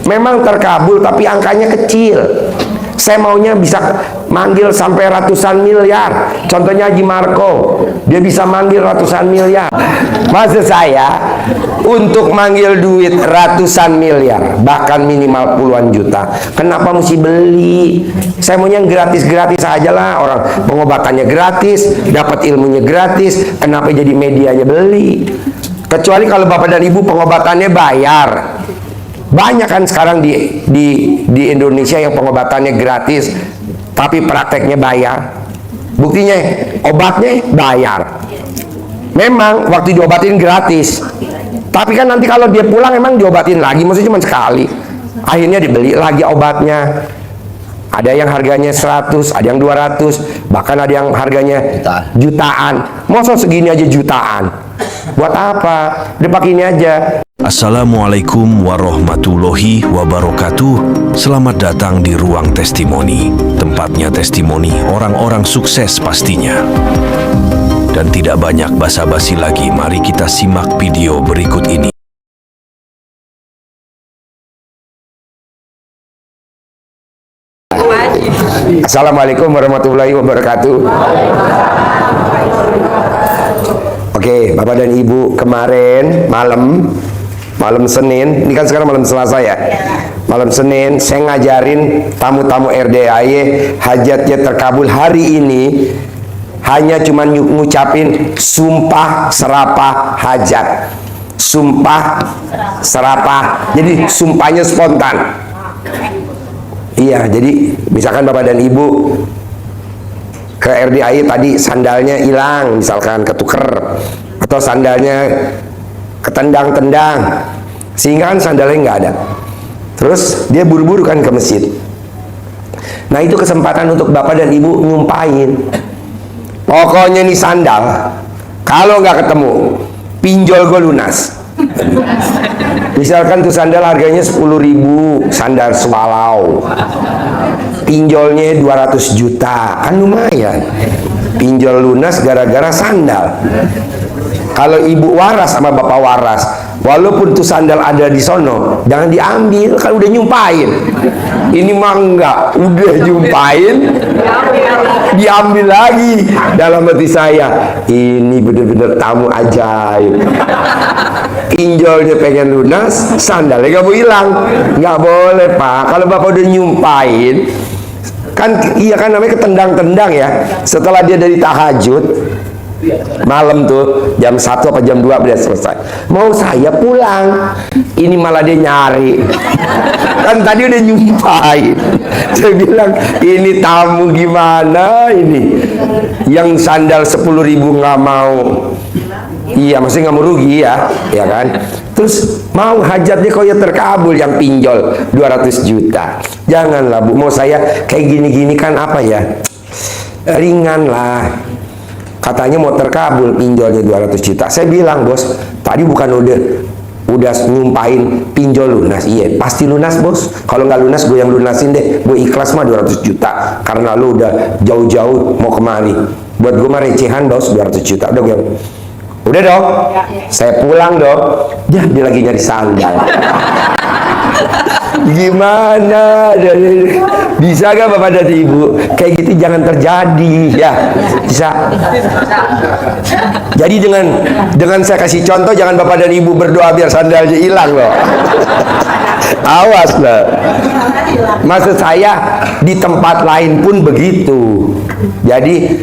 Memang terkabul tapi angkanya kecil. Saya maunya bisa manggil sampai ratusan miliar. Contohnya Haji Marco, dia bisa manggil ratusan miliar. Maksud saya, untuk manggil duit ratusan miliar, bahkan minimal puluhan juta, kenapa mesti beli? Saya maunya gratis-gratis aja lah. Orang pengobatannya gratis, dapat ilmunya gratis, kenapa jadi medianya beli? Kecuali kalau Bapak dan Ibu pengobatannya bayar. Banyak kan sekarang di Indonesia yang pengobatannya gratis tapi prakteknya bayar. Buktinya obatnya bayar. Memang waktu diobatin gratis, tapi kan nanti kalau dia pulang emang diobatin lagi, maksudnya cuma sekali. Akhirnya dibeli lagi obatnya. Ada yang harganya 100, ada yang 200, bahkan ada yang harganya jutaan. Masa segini aja jutaan? Buat apa? Udah pakai ini aja. Assalamualaikum warahmatullahi wabarakatuh. Selamat datang di Ruang Testimoni. Tempatnya testimoni orang-orang sukses pastinya. Dan tidak banyak basa-basi lagi, mari kita simak video berikut ini. Assalamualaikum warahmatullahi wabarakatuh. Oke, Bapak dan Ibu, kemarin malam Senin, ini kan sekarang malam Selasa ya. Malam Senin saya ngajarin tamu-tamu RDAY hajatnya terkabul hari ini hanya cuma ngucapin sumpah serapah hajat. Sumpah serapah. Jadi sumpahnya spontan. Iya, jadi misalkan Bapak dan Ibu ke RDAY tadi sandalnya hilang, misalkan ketuker, atau sandalnya ketendang-tendang, sehingga kan sandalnya nggak ada. Terus dia buru-buru kan ke masjid. Nah itu kesempatan untuk Bapak dan Ibu nyumpahin. Pokoknya nih sandal, kalau nggak ketemu, pinjol gue lunas. Misalkan tuh sandal harganya 10.000, sandal Swallow, pinjolnya 200 juta, kan lumayan. Pinjol lunas gara-gara sandal. Kalau ibu waras sama bapak waras, walaupun tuh sandal ada di sono, jangan diambil, kan udah nyumpain. Ini mah enggak, udah nyumpain, diambil lagi. Dalam hati saya, ini bener-bener tamu ajaib. Pinjolnya pengen lunas, sandalnya nggak mau hilang. Nggak boleh Pak, kalau bapak udah nyumpain, kan iya kan namanya ketendang-tendang ya. Setelah dia dari tahajud malam tuh jam 1 apa jam 2 udah selesai, mau saya pulang, ini malah dia nyari. Kan tadi udah nyumpain. Saya bilang ini tamu gimana ini, yang sandal 10.000 nggak mau. Iya, maksudnya nggak mau rugi ya, ya kan? Terus mau hajatnya kok ya terkabul, yang pinjol 200 juta. Janganlah Bu, mau saya kayak gini-gini kan apa ya? Ringan lah. Katanya mau terkabul pinjolnya 200 juta. Saya bilang, bos, tadi bukan udah nyumpahin pinjol lunas. Iya, pasti lunas, bos. Kalau nggak lunas gue yang lunasin deh. Gue ikhlas mah 200 juta karena lu udah jauh-jauh mau kemari. Buat gue mah recehan, bos, 200 juta. Udah gue, udah dong, saya pulang dong. Ya, dia lagi nyari sandal. Gimana? Bisa gak Bapak dan Ibu? Kayak gitu jangan terjadi ya. Bisa. Jadi dengan saya kasih contoh, jangan Bapak dan Ibu berdoa biar sandalnya hilang loh. Awas loh. Maksud saya di tempat lain pun begitu. Jadi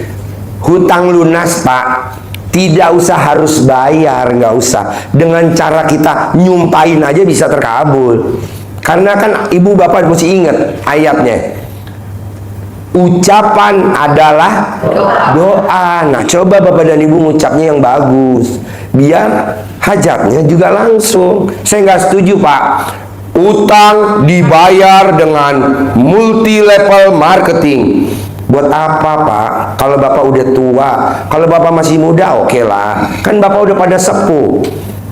hutang lunas Pak, tidak usah harus bayar, nggak usah. Dengan cara kita nyumpain aja bisa terkabul. Karena kan ibu bapak mesti ingat ayatnya. Ucapan adalah doa. Nah coba bapak dan ibu ngucapnya yang bagus, biar hajatnya juga langsung. Saya nggak setuju Pak, utang dibayar dengan multi level marketing. Buat apa Pak? Kalau Bapak udah tua, kalau Bapak masih muda oke lah. Kan Bapak udah pada sepuh,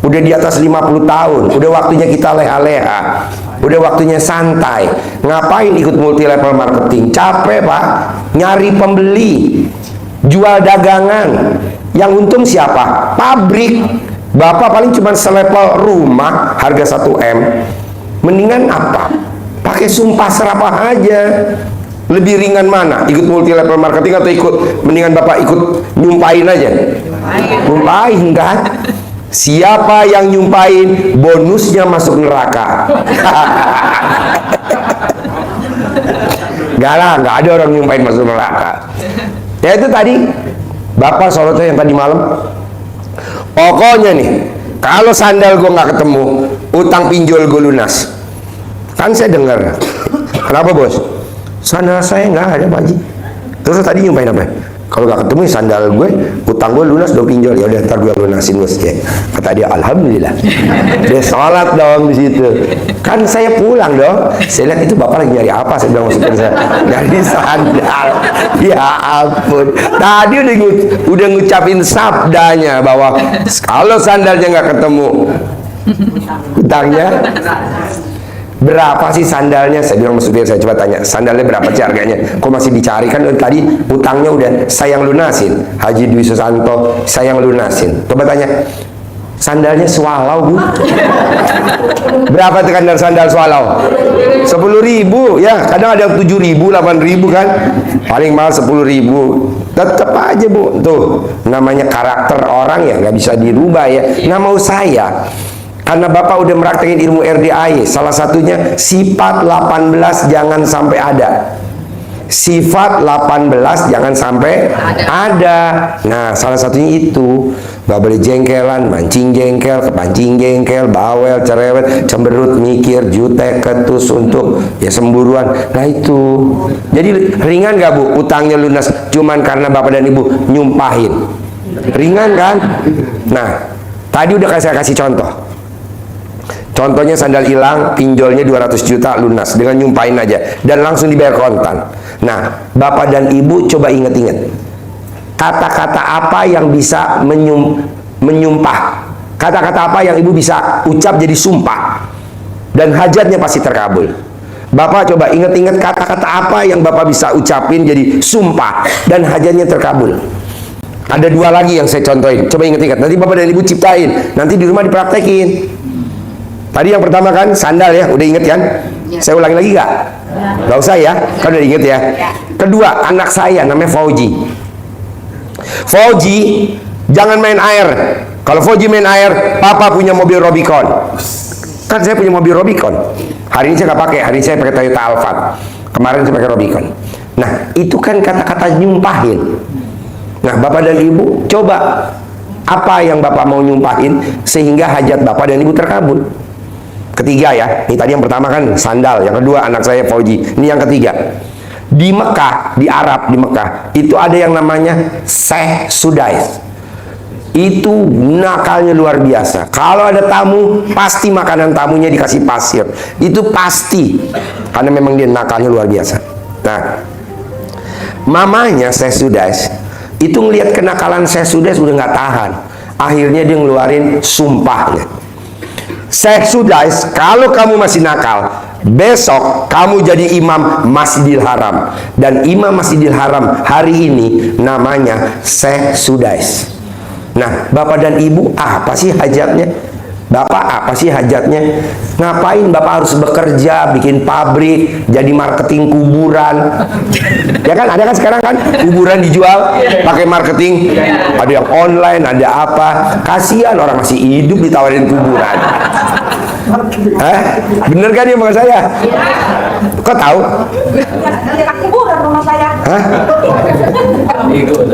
udah di atas 50 tahun, udah waktunya kita leha-leha, udah waktunya santai. Ngapain ikut multi level marketing? Capek Pak, nyari pembeli, jual dagangan. Yang untung siapa? Pabrik. Bapak paling cuma selevel rumah harga 1 M. Mendingan apa? Pakai sumpah serapah aja. Lebih ringan mana? Ikut multi level marketing atau mendingan Bapak ikut nyumpahin aja? Nyumpahin kan? Siapa yang nyumpahin, bonusnya masuk neraka. Gak lah, gak ada orang nyumpahin masuk neraka. Ya itu tadi Bapak sorotnya yang tadi malam. Pokoknya nih, kalau sandal gue nggak ketemu, utang pinjol gue lunas. Kan saya dengar. Kenapa bos? Sandal saya nggak ada Pak Haji. Terus tadi nyumpahin apa? Kalau nggak ketemu sandal gue, utang gue lunas dong pinjol. Ya udah ntar gue lunasin bos ya. Kata dia alhamdulillah. Dia sholat dong di situ. Kan saya pulang dong. Saya lihat itu bapak lagi nyari apa? Saya bilang maksudnya saya nyari sandal. Ya ampun. Tadi udah ngucapin sabdanya bahwa kalau sandalnya nggak ketemu, utangnya berapa sih sandalnya? Saya bilang maksudnya saya coba tanya sandalnya berapa sih harganya? Kok masih dicari? Kan tadi utangnya udah saya yang lunasin. Haji Dwi Susanto saya yang lunasin. Coba tanya sandalnya swallow Bu. Berapa tekan sandal swallow? 10.000 ya. Kadang ada 7.000, 8.000 kan. Paling mahal 10.000. Tetap aja Bu. Tuh namanya karakter orang ya nggak bisa dirubah ya. Nggak mau saya. Karena Bapak udah meraktekin ilmu RDAY, salah satunya sifat 18 jangan sampai ada. Sifat 18 jangan sampai ada. Nah, salah satunya itu. Gak boleh jengkelan, mancing jengkel, kepancing jengkel, bawel, cerewet, cemberut, mikir, jutek, ketus untuk ya semburuan. Nah itu. Jadi ringan gak Bu? Utangnya lunas cuman karena Bapak dan Ibu nyumpahin. Ringan kan? Nah, tadi udah saya kasih contoh. Contohnya sandal hilang, pinjolnya 200 juta lunas dengan nyumpahin aja dan langsung dibayar kontan. Nah, Bapak dan Ibu coba inget-inget kata-kata apa yang bisa menyumpah, kata-kata apa yang Ibu bisa ucap jadi sumpah dan hajatnya pasti terkabul. Bapak coba inget-inget kata-kata apa yang Bapak bisa ucapin jadi sumpah dan hajatnya terkabul. Ada dua lagi yang saya contohin, coba inget-inget, nanti Bapak dan Ibu ciptain, nanti di rumah dipraktekin. Tadi yang pertama kan sandal ya, udah inget kan? Ya. Saya ulangi lagi gak? Ya. Gak usah ya, kan udah inget ya. Kedua, anak saya namanya Fauji. Fauji, jangan main air. Kalau Fauji main air, Papa punya mobil Rubicon. Kan saya punya mobil Rubicon. Hari ini saya nggak pakai, hari ini saya pakai Toyota Alphard. Kemarin saya pakai Rubicon. Nah, itu kan kata-kata nyumpahin. Nah, Bapak dan Ibu, coba apa yang Bapak mau nyumpahin sehingga hajat Bapak dan Ibu terkabul. Ketiga ya, ini tadi yang pertama kan sandal, yang kedua anak saya Fauji, ini yang ketiga. Di Mekah, di Arab, di Mekah itu ada yang namanya Syekh Sudais. Itu nakalnya luar biasa. Kalau ada tamu, pasti makanan tamunya dikasih pasir. Itu pasti, karena memang dia nakalnya luar biasa. Nah, mamanya Syekh Sudais itu ngelihat kenakalan Syekh Sudais udah nggak tahan. Akhirnya dia ngeluarin sumpahnya. Syekh Sudais, kalau kamu masih nakal, besok kamu jadi imam Masjidil Haram. Dan imam Masjidil Haram hari ini namanya Syekh Sudais. Nah, Bapak dan Ibu, apa sih hajatnya? Bapak, apa sih hajatnya? Ngapain Bapak harus bekerja, bikin pabrik, jadi marketing kuburan? Ya kan, ada kan sekarang kan kuburan dijual pakai marketing. Ada yang online, ada apa? Kasihan orang masih hidup ditawarin kuburan. Hah? Bener kan ya sama saya? Kok tahu? Dekat kuburan rumah saya. Hah?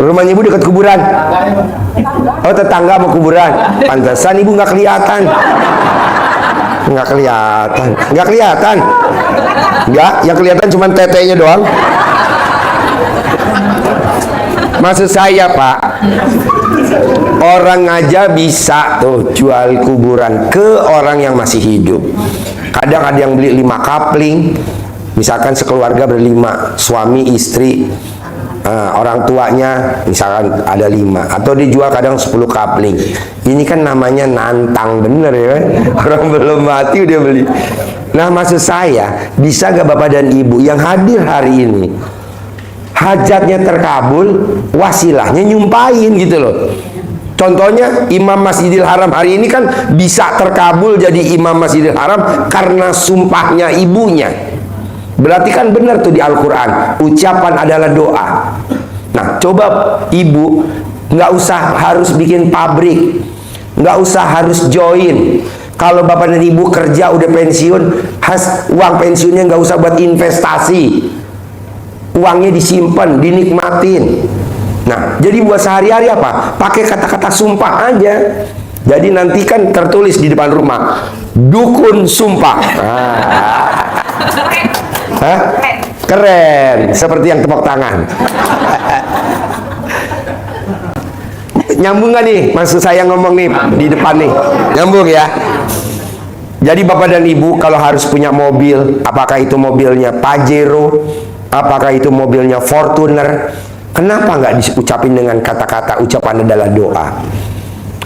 Rumahnya Ibu dekat kuburan? Oh, tetangga mau kuburan. Pantesan Ibu nggak kelihatan. Nggak kelihatan. Nggak kelihatan. Nggak, yang kelihatan cuma tetenya doang. Maksud saya Pak, orang aja bisa tuh jual kuburan ke orang yang masih hidup. Kadang ada yang beli 5 kapling, misalkan sekeluarga berlima, suami, istri, orang tuanya misalkan ada 5, atau dijual kadang 10 kapling. Ini kan namanya nantang bener ya, orang belum mati udah beli. Nah, maksud saya, bisa gak Bapak dan Ibu yang hadir hari ini hajatnya terkabul, wasilahnya nyumpahin gitu loh. Contohnya Imam Masjidil Haram hari ini kan bisa terkabul jadi Imam Masjidil Haram karena sumpahnya ibunya. Berarti kan benar tuh di Al-Quran, ucapan adalah doa. Nah, coba ibu nggak usah harus bikin pabrik, nggak usah harus join. Kalau bapak dan ibu kerja udah pensiun, uang pensiunnya nggak usah buat investasi, uangnya disimpan, dinikmatin. Nah, jadi buat sehari-hari apa? Pakai kata-kata sumpah aja. Jadi nanti kan tertulis di depan rumah, dukun sumpah. Hah? Keren, seperti yang tepuk tangan. Nyambung gak nih? Maksud saya ngomong nih di depan nih. Nyambung ya? Jadi bapak dan ibu kalau harus punya mobil, apakah itu mobilnya Pajero, apakah itu mobilnya Fortuner, kenapa nggak diucapin dengan kata-kata ucapan adalah doa?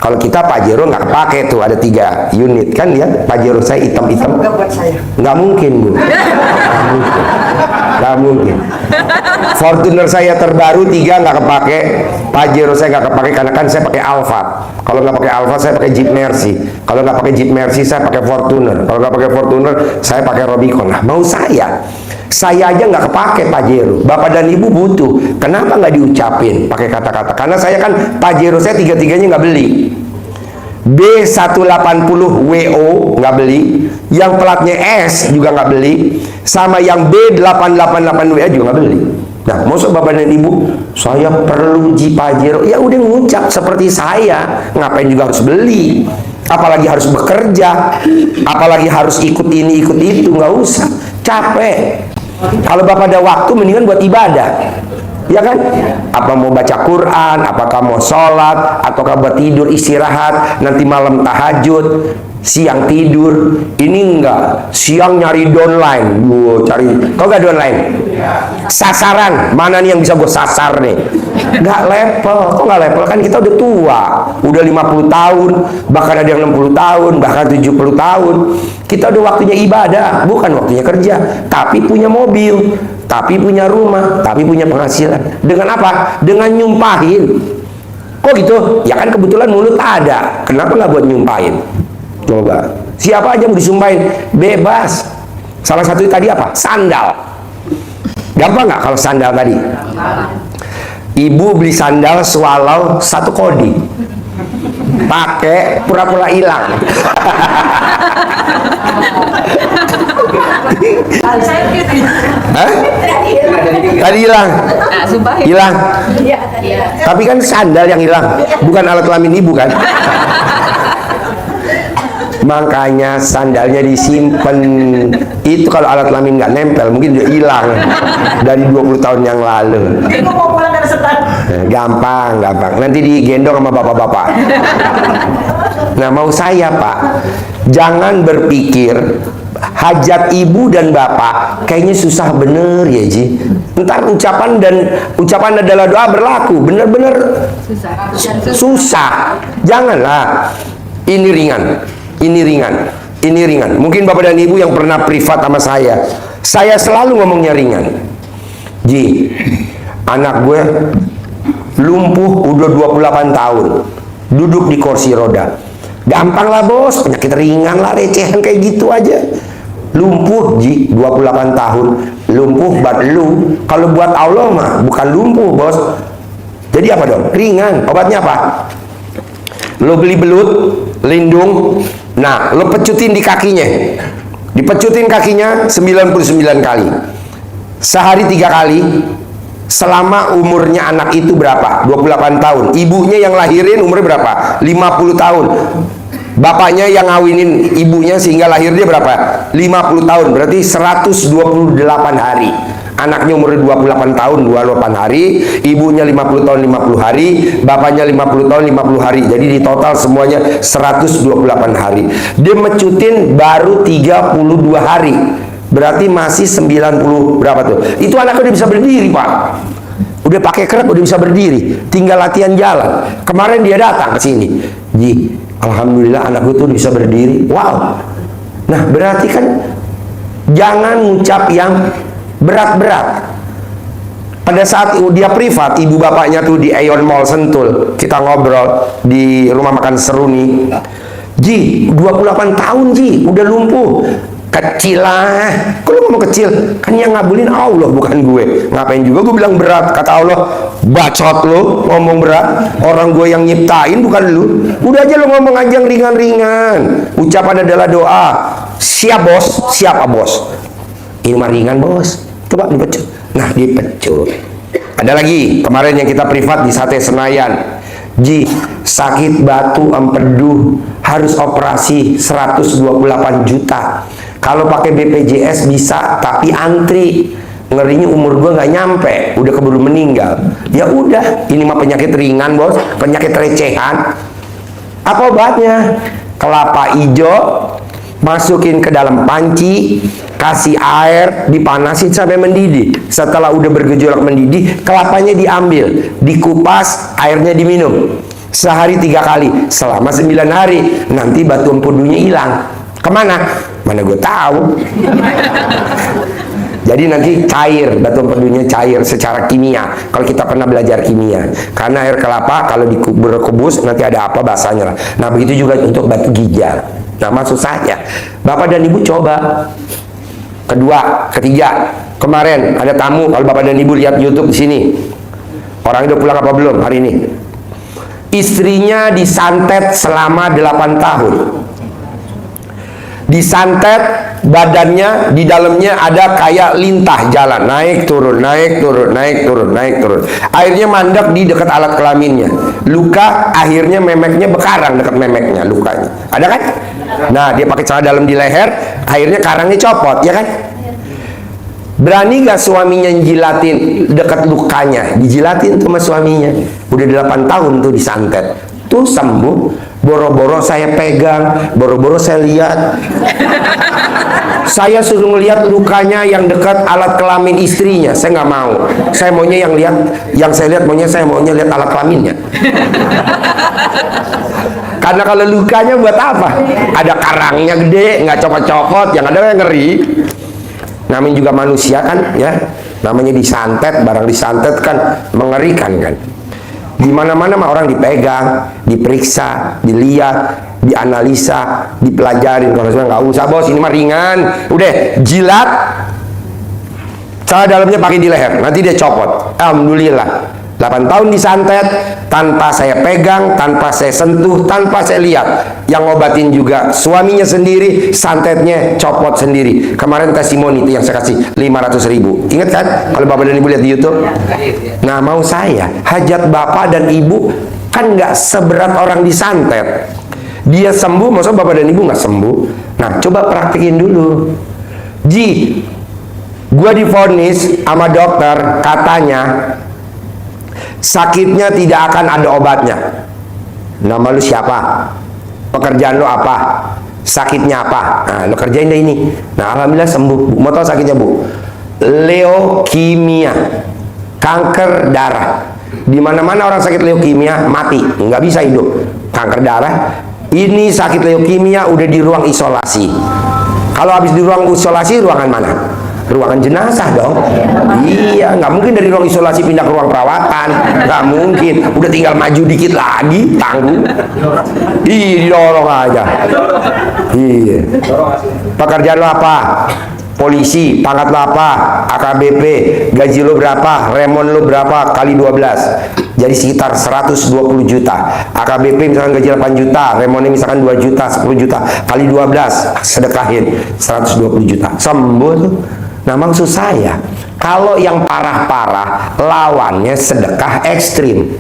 Kalau kita Pajero nggak pakai tuh, ada 3 unit kan ya. Pajero saya hitam-hitam. Semoga buat saya. Nggak mungkin, Bu. Nggak mungkin. Fortuner saya terbaru 3 nggak kepake. Pajero saya nggak kepake karena kan saya pakai Alfa. Kalau nggak pakai Alfa saya pakai Jeep Mercy. Kalau nggak pakai Jeep Mercy saya pakai Fortuner. Kalau nggak pakai Fortuner saya pakai Rubicon. Nah, mau saya aja nggak kepake Pajero. Bapak dan ibu butuh. Kenapa nggak diucapin pakai kata-kata? Karena saya kan Pajero saya 3-3-nya nggak beli. B180 WO nggak beli, yang platnya S juga nggak beli, sama yang B888 WA juga nggak beli. Nah, maksud bapak dan ibu, saya perlu Jeep Pajero, ya udah ngucap seperti saya, ngapain juga harus beli, apalagi harus bekerja, apalagi harus ikut ini ikut itu, nggak usah, capek. Kalau bapak ada waktu, mendingan buat ibadah. Ya kan? Apa mau baca Quran, apakah mau sholat, ataukah buat tidur istirahat, nanti malam tahajud, siang tidur. Ini enggak, siang nyari downline, cari, kok nggak downline? Sasaran, mana nih yang bisa gue sasar nih? Nggak level, kok nggak level? Kan kita udah tua, udah 50 tahun, bahkan ada yang 60 tahun, bahkan 70 tahun. Kita udah waktunya ibadah, bukan waktunya kerja, tapi punya mobil, tapi punya rumah, tapi punya penghasilan. Dengan apa? Dengan nyumpahin. Kok gitu? Ya kan kebetulan mulut ada. Kenapa nggak buat nyumpahin? Coba. Siapa aja mau disumpahin? Bebas. Salah satu tadi apa? Sandal. Gampang nggak kalau sandal tadi? Ibu beli sandal swallow 1 kodi. Pakai pura-pura hilang. Hah? Tadi hilang. Hilang. Tapi kan sandal yang hilang, bukan alat kelamin ibu kan? Makanya sandalnya disimpan. Itu kalau alat kelamin nggak nempel, mungkin udah hilang dari 20 tahun yang lalu. Gampang. Nanti digendong sama bapak-bapak. Nah, mau saya Pak, jangan berpikir hajat ibu dan bapak kayaknya susah bener ya Ji. Ntar ucapan adalah doa berlaku, bener-bener susah. Janganlah. Ini ringan. Mungkin bapak dan ibu yang pernah privat sama saya selalu ngomongnya ringan. Ji, anak gue lumpuh udah 28 tahun, duduk di kursi roda. Gampang lah bos, penyakit ringan lah, recehan kayak gitu aja. Lumpuh Ji, 28 tahun, lumpuh buat lu. Kalau buat Allah mah bukan lumpuh bos. Jadi apa dong? Ringan. Obatnya apa? Lo beli belut, lindung. Nah, lo pecutin di kakinya. Dipecutin kakinya 99 kali. Sehari 3 kali. Selama umurnya anak itu berapa? 28 tahun. Ibunya yang lahirin umurnya berapa? 50 tahun. Bapaknya yang ngawinin ibunya sehingga lahir dia berapa? 50 tahun. Berarti 128 hari. Anaknya umurnya 28 tahun 28 hari, ibunya 50 tahun 50 hari, bapaknya 50 tahun 50 hari. Jadi di total semuanya 128 hari. Dia mecutin baru 32 hari. Berarti masih 90 berapa tuh? Itu anaknya udah bisa berdiri Pak. Udah pakai krep, udah bisa berdiri. Tinggal latihan jalan. Kemarin dia datang ke sini. Ji, alhamdulillah anak gue tuh udah bisa berdiri. Wow. Nah berarti kan jangan ngucap yang berat-berat. Pada saat dia privat, ibu bapaknya tuh di Aeon Mall Sentul, kita ngobrol di rumah makan Seruni. Ji, 28 tahun Ji, udah lumpuh. Kecil lah. Kok lu ngomong kecil? Kan yang ngabulin Allah, bukan gue. Ngapain juga gue bilang berat? Kata Allah, bacot lu ngomong berat. Orang gue yang nyiptain, bukan lu. Udah aja lu ngomong aja yang ringan-ringan. Ucapan adalah doa. Siap bos, siapa bos? Ini mah ringan bos. Coba dipecut. Nah, dipecut. Ada lagi kemarin yang kita privat di Sate Senayan. Ji, sakit batu empedu, harus operasi 128 juta. Kalau pakai BPJS bisa, tapi antri. Ngerinya umur gua nggak nyampe, udah keburu meninggal. Ya udah, ini mah penyakit ringan bos, penyakit recehan. Apa obatnya? Kelapa hijau, masukin ke dalam panci, kasih air, dipanasin sampai mendidih. Setelah udah bergejolak mendidih, kelapanya diambil, dikupas, airnya diminum. Sehari 3 kali, selama 9 hari. Nanti batu empedunya hilang. Kemana? Mana gue tahu. Jadi nanti cair, batu empedunya cair secara kimia. Kalau kita pernah belajar kimia, karena air kelapa kalau dikubus nanti ada apa bahasanya lah. Nah begitu juga untuk batu ginjal. Nah maksud saya, Bapak dan Ibu coba. Kedua, ketiga, kemarin ada tamu. Kalau Bapak dan Ibu lihat YouTube di sini, orang udah pulang apa belum hari ini? Istrinya disantet selama 8 tahun. Disantet, badannya di dalamnya ada kayak lintah jalan, naik turun, naik turun, naik turun, naik turun. Akhirnya mandek di dekat alat kelaminnya. Luka, akhirnya memeknya bekarang dekat memeknya, lukanya. Ada kan? Nah, dia pakai celana dalam di leher, akhirnya karangnya copot, ya kan? Berani gak suaminya jilatin dekat lukanya? Dijilatin tuh sama suaminya. Udah 8 tahun tuh disantet. Tuh sembuh. Boro-boro saya pegang, boro-boro saya lihat. Saya suruh ngelihat lukanya yang dekat alat kelamin istrinya. Saya nggak mau. Saya maunya yang lihat, yang saya lihat saya maunya lihat alat kelaminnya. Karena kalau lukanya buat apa? Ada karangnya gede, nggak copot-copot, yang ada yang ngeri. Namanya juga manusia kan, ya. Namanya disantet, barang disantet kan mengerikan kan. Di mana-mana mah orang dipegang, diperiksa, dilihat, dianalisa, dipelajarin. Kalau saya nggak usah bos, ini mah ringan. Udah jilat, celana dalamnya pakai di leher, nanti dia copot. Alhamdulillah. 8 tahun disantet, tanpa saya pegang, tanpa saya sentuh, tanpa saya lihat. Yang ngobatin juga suaminya sendiri, santetnya copot sendiri. Kemarin testimoni itu yang saya kasih 500.000. Ingat kan? Kalau Bapak dan Ibu lihat di YouTube. Nah, mau saya, hajat Bapak dan Ibu kan nggak seberat orang disantet. Dia sembuh, maksudnya Bapak dan Ibu nggak sembuh. Nah, coba praktekin dulu. Ji, gua divonis sama dokter, katanya sakitnya tidak akan ada obatnya. Nama lu siapa? Pekerjaan lu apa? Sakitnya apa? Nah, lu kerjain deh ini. Nah, alhamdulillah sembuh. Mau tahu sakitnya, Bu? Leukemia, kanker darah. Di mana-mana orang sakit leukemia mati, nggak bisa hidup. Kanker darah. Ini sakit leukemia udah di ruang isolasi. Kalau habis di ruang isolasi, ruangan mana? Ruangan jenazah dong. Iya, nggak mungkin dari ruang isolasi pindah ke ruang perawatan, nggak mungkin. Udah tinggal maju dikit lagi, tanggung. Iya, didorong aja. Iya. Pekerjaan lo apa? Polisi. Pangkat lo apa? AKBP. Gaji lo berapa? Remon lo berapa? Kali 12. Jadi sekitar 120 juta. AKBP misalkan gaji 8 juta, remonnya misalkan 2 juta, 10 juta. Kali 12, sedekahin 120 juta. Sembuh tuh. Nah, maksud saya, kalau yang parah-parah, lawannya sedekah ekstrim.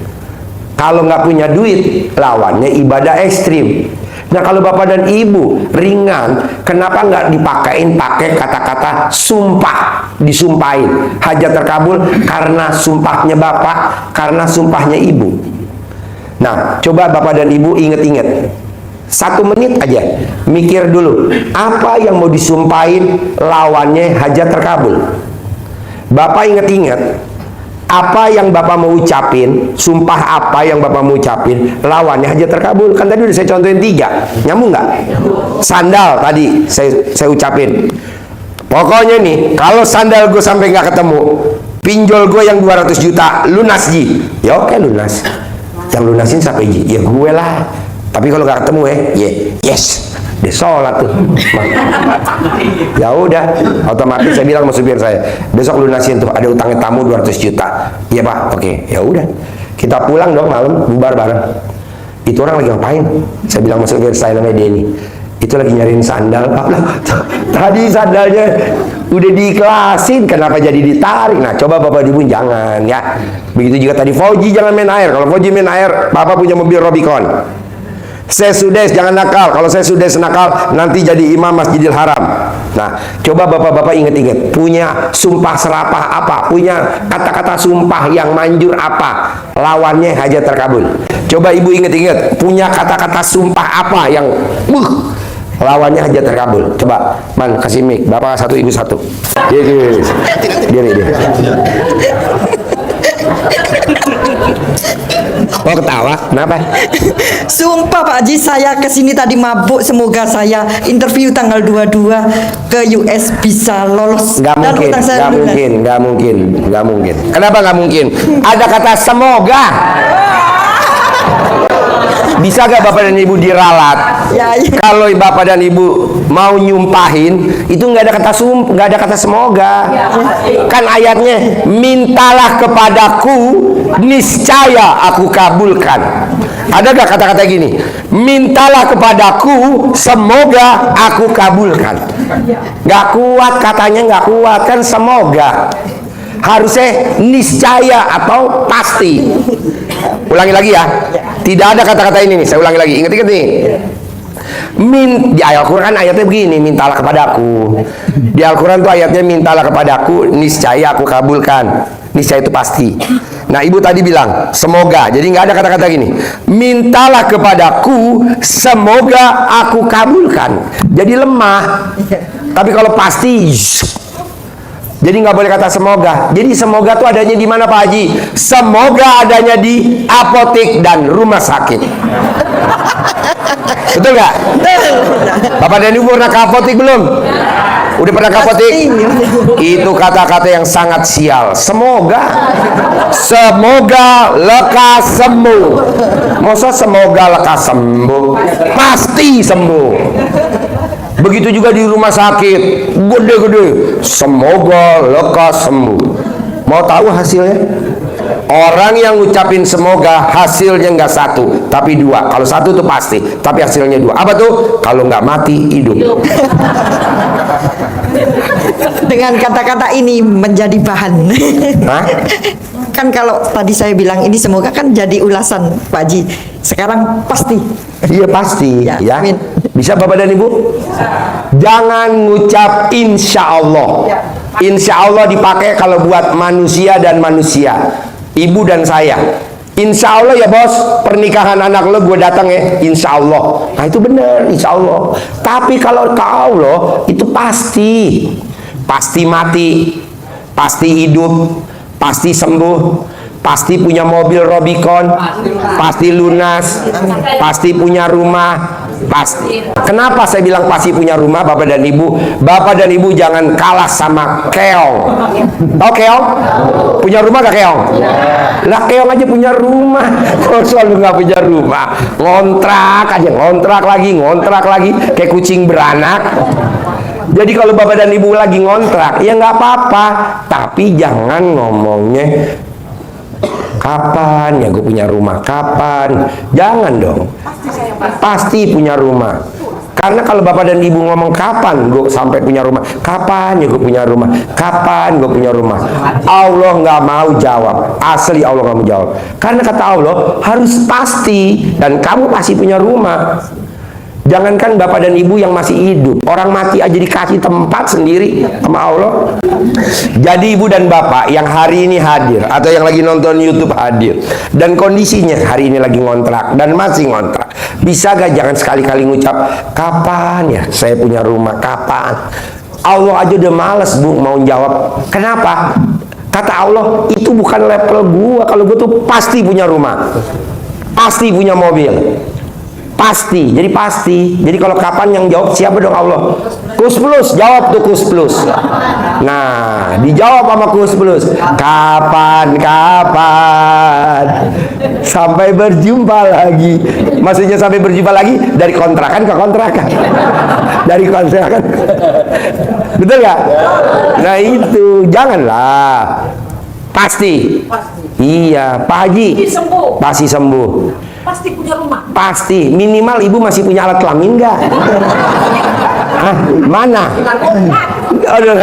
Kalau nggak punya duit, lawannya ibadah ekstrim. Nah, kalau Bapak dan Ibu ringan, kenapa nggak dipakein pakai kata-kata sumpah, disumpahin. Hajat terkabul karena sumpahnya Bapak, karena sumpahnya Ibu. Nah, coba Bapak dan Ibu inget-inget. 1 menit aja mikir dulu apa yang mau disumpahin, lawannya hajat terkabul. Bapak inget-inget apa yang Bapak mau ucapin, sumpah apa yang Bapak mau ucapin, lawannya hajat terkabul. Kan tadi udah saya contohin 3, nyambung nggak? Sandal tadi saya ucapin, pokoknya nih kalau sandal gue sampai nggak ketemu, pinjol gue yang 200 juta lunas Ji. Ya oke, lunas. Yang lunasin siapa Ji? Ya gue lah. Tapi kalau gak ketemu yes, dia sholat tuh. Ya udah, otomatis saya bilang sama supir saya, besok lunasin tuh, ada utangnya tamu 200 juta. Iya Pak, oke. Ya udah, kita pulang dong malam, bubar bareng. Itu orang lagi ngapain? Saya bilang sama supir saya, namanya Denny, itu lagi nyariin sandal. Tadi sandalnya udah diikhlasin, kenapa jadi ditarik? Nah coba Bapak Ibu jangan ya. Begitu juga tadi Fauji, jangan main air. Kalau Fauji main air, Bapak punya mobil Rubicon. Saya sudah jangan nakal. Kalau saya sudah nakal, nanti jadi imam Masjidil Haram. Nah, coba bapak-bapak ingat-ingat, punya sumpah serapah apa, punya kata-kata sumpah yang manjur apa, lawannya hajat terkabul. Coba ibu ingat-ingat, punya kata-kata sumpah apa yang lawannya hajat terkabul. Coba, Man, kasih mic, bapak satu, ibu satu. Dia. Oh ketawa, kenapa? Sumpah Pak Haji, saya kesini tadi mabuk. Semoga saya interview tanggal 22 ke US bisa lolos. Gak Dan mungkin, utang saya lunas. gak mungkin. Kenapa gak mungkin? Ada kata semoga. Bisa gak Bapak dan Ibu diralat? Ya. Kalau Bapak dan Ibu mau nyumpahin, itu nggak ada kata semoga. Kan ayatnya, mintalah kepadaku, niscaya aku kabulkan. Ada gak kata-kata gini? Mintalah kepadaku, semoga aku kabulkan. Gak kuat katanya, gak kuat kan semoga. Harusnya niscaya atau pasti. Ulangi lagi ya. Tidak ada kata-kata ini nih, saya ulangi lagi. Ingat-ingat nih. Di Al-Quran ayatnya begini, mintalah kepadaku. Di Al-Quran tuh ayatnya, mintalah kepadaku, niscaya aku kabulkan. Niscaya itu pasti. Nah ibu tadi bilang semoga, jadi nggak ada kata-kata gini, mintalah kepadaku, semoga aku kabulkan. Jadi lemah. Tapi kalau pasti, jadi nggak boleh kata semoga. Jadi semoga tuh adanya di mana Pak Haji? Semoga adanya di apotek dan rumah sakit. Betul nggak? Bapak dan Ibu pernah ke apotek belum? Udah pernah ke apotek? Itu kata-kata yang sangat sial. Semoga lekas sembuh. Masa semoga lekas sembuh? Pasti sembuh. Begitu juga di rumah sakit, gede-gede, semoga lekas sembuh. Mau tahu hasilnya? Orang yang ngucapin semoga hasilnya nggak satu, tapi dua. Kalau satu tuh pasti, tapi hasilnya dua. Apa tuh? Kalau nggak mati, hidup. Dengan kata-kata ini menjadi bahan. Hah? Kan kalau tadi saya bilang ini semoga kan jadi ulasan Pak Haji. Sekarang pasti. Iya pasti Ya, ya. amin. Bisa Bapak dan Ibu? Jangan ngucap insya Allah. Insya Allah dipakai kalau buat manusia dan manusia, ibu dan saya. Insya Allah ya bos, pernikahan anak lo gue datang ya, insya Allah. Nah itu benar, insya Allah. Tapi kalau ke Allah itu pasti, pasti mati, pasti hidup, pasti sembuh, pasti punya mobil Rubicon, pasti lunas, pasti punya rumah, pasti. Kenapa saya bilang pasti punya rumah, Bapak dan Ibu? Bapak dan Ibu jangan kalah sama keong. Tahu keong? Punya rumah gak keong? Lah keong aja punya rumah. Kalau selalu nggak punya rumah, ngontrak aja, ngontrak lagi, kayak kucing beranak. Jadi kalau Bapak dan Ibu lagi ngontrak, ya nggak apa-apa, tapi jangan ngomongnya kapan ya gue punya rumah, kapan. Jangan dong, pasti punya rumah. Karena kalau Bapak dan Ibu ngomong kapan gue sampai punya rumah, kapan ya gue punya rumah, kapan gue punya rumah, Allah nggak mau jawab. Asli Allah nggak mau jawab. Karena kata Allah harus pasti, dan kamu pasti punya rumah. Jangankan Bapak dan Ibu yang masih hidup, orang mati aja dikasih tempat sendiri sama Allah. Jadi Ibu dan Bapak yang hari ini hadir atau yang lagi nonton YouTube hadir dan kondisinya hari ini lagi ngontrak dan masih ngontrak, bisa gak jangan sekali-kali ngucap kapan ya saya punya rumah, kapan? Allah aja udah males Bu mau jawab. Kenapa? Kata Allah itu bukan level gua. Kalau gua tuh pasti punya rumah, pasti punya mobil, Pasti, jadi pasti. Jadi kalau kapan yang jawab siapa dong? Allah. Kus Plus, jawab tuh Kus Plus. Nah, dijawab sama Kus Plus. Kapan? Sampai berjumpa lagi. Maksudnya sampai berjumpa lagi dari kontrakan ke kontrakan. Dari kontrakan. Betul nggak? Nah itu, janganlah. Pasti. Iya, Pak Haji. Pasti sembuh. Pasti punya rumah. Pasti, minimal ibu masih punya alat kelamin nggak? Hah, mana? Aduh,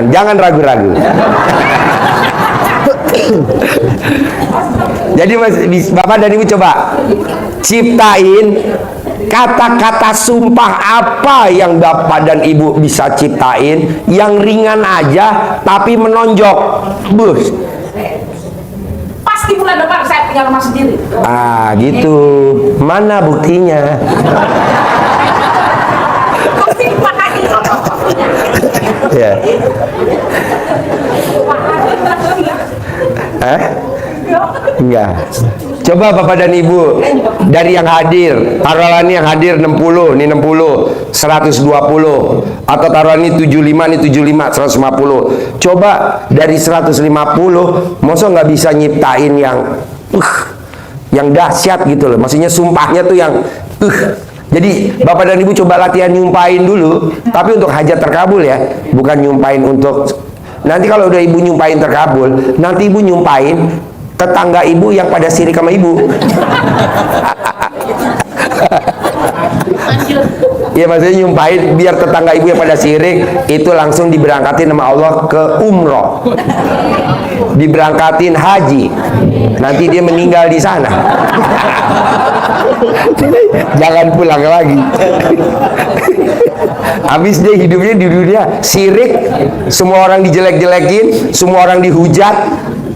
jangan ragu-ragu. Jadi Bapak dan Ibu coba ciptain kata-kata sumpah apa yang Bapak dan Ibu bisa ciptain yang ringan aja tapi menonjok. Bus. Pasti bulan depan saya punya rumah sendiri. Ah, gitu. Mana buktinya? Pasti makanya Ya. Enggak. Coba Bapak dan Ibu dari yang hadir, taruhan yang hadir 60, ini 60, 120, atau taruhan ini 75, ini 75, 150. Coba dari 150, masa nggak bisa nyiptain yang dahsyat gitu loh. Maksudnya sumpahnya tuh yang Jadi Bapak dan Ibu coba latihan nyumpahin dulu, tapi untuk hajat terkabul ya, bukan nyumpahin untuk. Nanti kalau udah Ibu nyumpahin terkabul, nanti Ibu nyumpahin tetangga Ibu yang pada sirik sama Ibu. Ya maksudnya nyumpahin biar tetangga Ibu yang pada sirik itu langsung diberangkatin sama Allah ke umroh, diberangkatin haji, nanti dia meninggal di sana. Jangan pulang lagi. Habis dia hidupnya di dunia sirik, semua orang dijelek-jelekin, semua orang dihujat,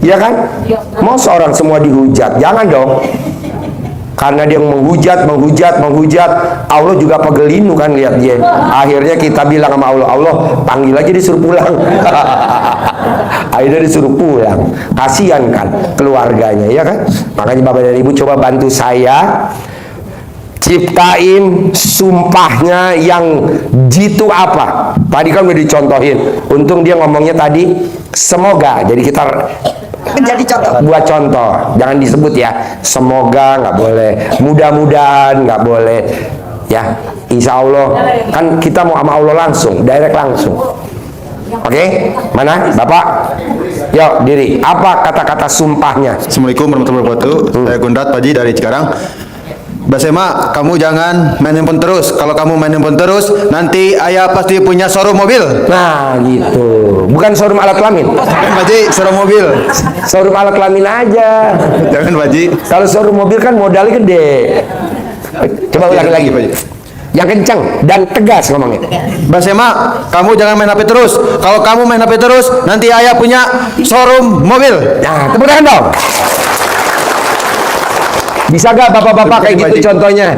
ya kan? Mau seorang semua dihujat, jangan dong. Karena dia menghujat, Allah juga pegelinu kan, lihat dia. Akhirnya kita bilang sama Allah, Allah panggil aja disuruh pulang. Akhirnya disuruh pulang. Kasihan kan keluarganya, ya kan? Makanya Bapak dan Ibu coba bantu saya ciptain sumpahnya yang jitu apa. Tadi kan udah dicontohin. Untung dia ngomongnya tadi semoga. Jadi kita Menjadi contoh. buat contoh, jangan disebut ya semoga, nggak boleh, mudah-mudahan nggak boleh ya. Insya Allah kan kita mau sama Allah langsung, direct langsung. Oke, mana Bapak? Yuk diri, apa kata-kata sumpahnya? Assalamualaikum warahmatullahi wabarakatuh. Saya Gondat Pak Haji dari Cikarang. Basema, kamu jangan main handphone terus. Kalau kamu main handphone terus, nanti ayah pasti punya showroom mobil. Nah gitu, bukan showroom alat kelamin. Jangan Pak Haji, showroom mobil. Showroom alat kelamin aja. Jangan Pak Haji. Kalau showroom mobil kan modalnya gede. Coba ulangi lagi, Pak Haji. yang kencang dan tegas ngomongnya. Basema, kamu jangan main HP terus. Kalau kamu main HP terus, nanti ayah punya showroom mobil. Nah, tepuk tangan dong. Bisa gak bapak-bapak kayak gitu contohnya?